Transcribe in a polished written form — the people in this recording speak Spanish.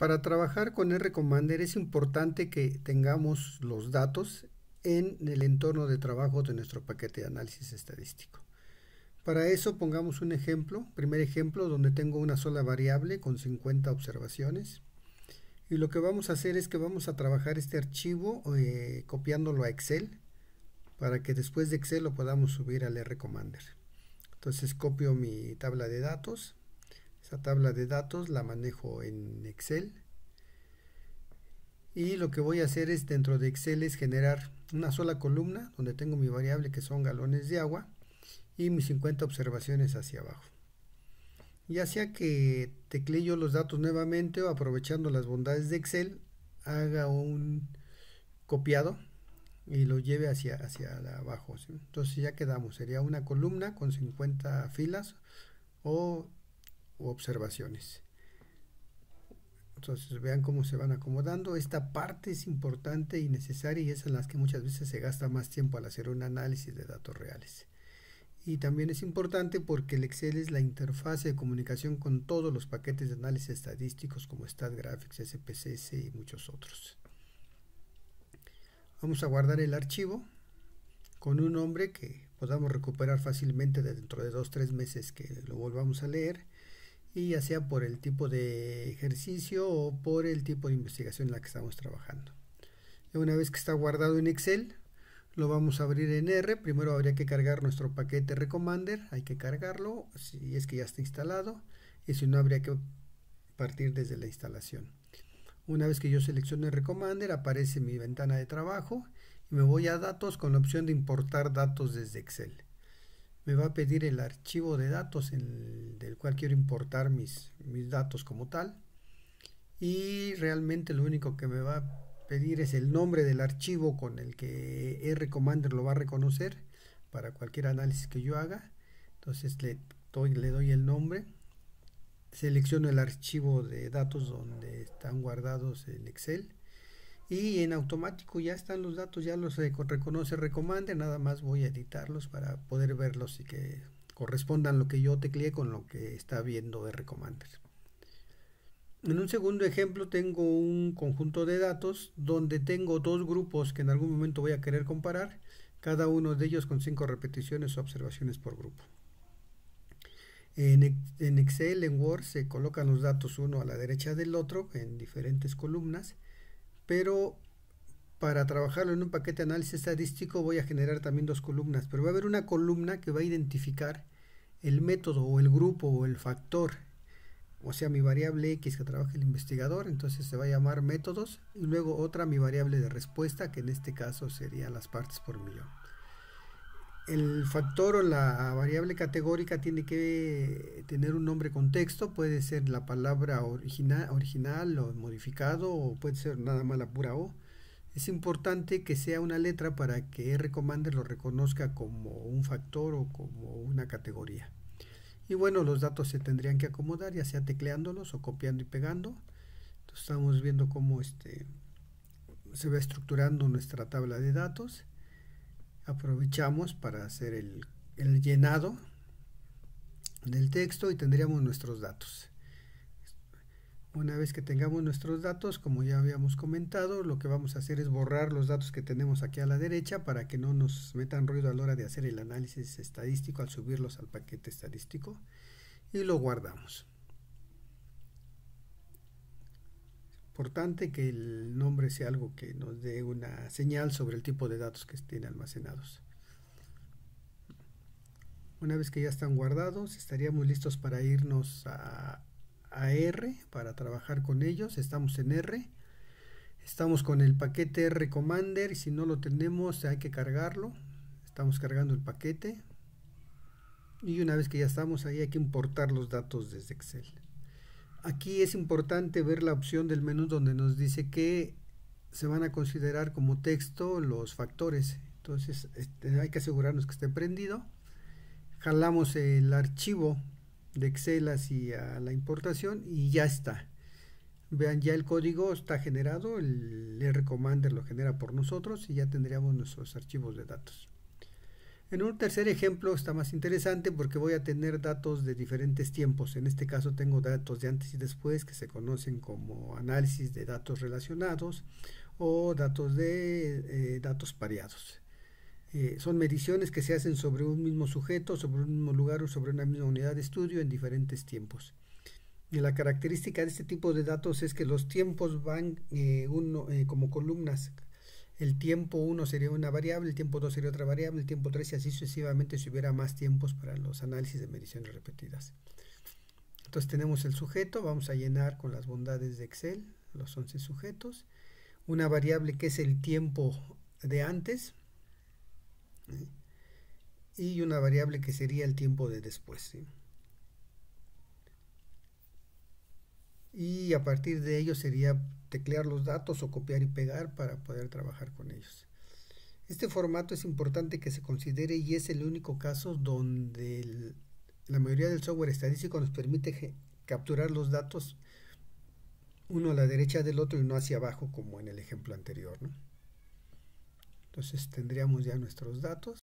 Para trabajar con R-Commander es importante que tengamos los datos en el entorno de trabajo de nuestro paquete de análisis estadístico. Para eso pongamos un ejemplo, primer ejemplo, donde tengo una sola variable con 50 observaciones. Y lo que vamos a hacer es que vamos a trabajar este archivo copiándolo a Excel para que después de Excel lo podamos subir al R-Commander. Entonces copio mi tabla de datos. Esa tabla de datos la manejo en Excel. Y lo que voy a hacer es dentro de Excel es generar una sola columna donde tengo mi variable que son galones de agua y mis 50 observaciones hacia abajo. Ya sea que teclee yo los datos nuevamente o aprovechando las bondades de Excel, haga un copiado y lo lleve hacia abajo, ¿sí? Entonces ya quedamos, sería una columna con 50 filas o observaciones. Entonces vean cómo se van acomodando. Esta parte es importante y necesaria y es en las que muchas veces se gasta más tiempo al hacer un análisis de datos reales. Y también es importante porque el Excel es la interfaz de comunicación con todos los paquetes de análisis estadísticos como StatGraphics, SPSS y muchos otros. Vamos a guardar el archivo con un nombre que podamos recuperar fácilmente dentro de 2-3 meses que lo volvamos a leer, y ya sea por el tipo de ejercicio o por el tipo de investigación en la que estamos trabajando. Y una vez que está guardado en Excel, lo vamos a abrir en R. Primero habría que cargar nuestro paquete R-Commander, hay que cargarlo si es que ya está instalado, y si no habría que partir desde la instalación. Una vez que yo selecciono R-Commander, aparece mi ventana de trabajo y me voy a datos con la opción de importar datos desde Excel. Me va a pedir el archivo de datos del cual quiero importar mis datos como tal, y realmente lo único que me va a pedir es el nombre del archivo con el que R-Commander lo va a reconocer para cualquier análisis que yo haga. Entonces le doy el nombre, selecciono el archivo de datos donde están guardados en Excel y en automático ya están los datos, ya los reconoce R-Commander. Nada más voy a editarlos para poder verlos y que correspondan lo que yo tecleé con lo que está viendo R-Commander. En un segundo ejemplo tengo un conjunto de datos donde tengo dos grupos que en algún momento voy a querer comparar, cada uno de ellos con 5 repeticiones o observaciones por grupo. En Excel, en Word, se colocan los datos uno a la derecha del otro en diferentes columnas, pero para trabajarlo en un paquete de análisis estadístico voy a generar también dos columnas, pero va a haber una columna que va a identificar el método o el grupo o el factor, o sea mi variable X que trabaja el investigador, entonces se va a llamar métodos, y luego otra mi variable de respuesta, que en este caso serían las partes por millón. El factor o la variable categórica tiene que tener un nombre contexto, puede ser la palabra original o modificado, o puede ser nada más la pura O. Es importante que sea una letra para que R-Commander lo reconozca como un factor o como una categoría. Y bueno, los datos se tendrían que acomodar, ya sea tecleándolos o copiando y pegando. Entonces estamos viendo cómo se va estructurando nuestra tabla de datos. Aprovechamos para hacer el llenado del texto y tendríamos nuestros datos. Una vez que tengamos nuestros datos, como ya habíamos comentado, lo que vamos a hacer es borrar los datos que tenemos aquí a la derecha para que no nos metan ruido a la hora de hacer el análisis estadístico al subirlos al paquete estadístico, y lo guardamos. Importante que el nombre sea algo que nos dé una señal sobre el tipo de datos que estén almacenados. Una vez que ya están guardados, estaríamos listos para irnos a R para trabajar con ellos. Estamos en R, estamos con el paquete R-Commander y si no lo tenemos hay que cargarlo. Estamos cargando el paquete y una vez que ya estamos ahí hay que importar los datos desde Excel. Aquí es importante ver la opción del menú donde nos dice que se van a considerar como texto los factores. Entonces hay que asegurarnos que esté prendido. Jalamos el archivo de Excel hacia la importación y ya está. Vean, ya el código está generado, el R-Commander lo genera por nosotros y ya tendríamos nuestros archivos de datos. En un tercer ejemplo está más interesante porque voy a tener datos de diferentes tiempos. En este caso tengo datos de antes y después que se conocen como análisis de datos relacionados o datos de datos pareados. Son mediciones que se hacen sobre un mismo sujeto, sobre un mismo lugar o sobre una misma unidad de estudio en diferentes tiempos. Y la característica de este tipo de datos es que los tiempos van como columnas. El tiempo 1 sería una variable, el tiempo 2 sería otra variable, el tiempo 3 y así sucesivamente si hubiera más tiempos para los análisis de mediciones repetidas. Entonces tenemos el sujeto, vamos a llenar con las bondades de Excel los 11 sujetos. Una variable que es el tiempo de antes y una variable que sería el tiempo de después, ¿sí? Y a partir de ello sería teclear los datos o copiar y pegar para poder trabajar con ellos. Este formato es importante que se considere y es el único caso donde la mayoría del software estadístico nos permite capturar los datos uno a la derecha del otro y no hacia abajo como en el ejemplo anterior, ¿no? Entonces tendríamos ya nuestros datos.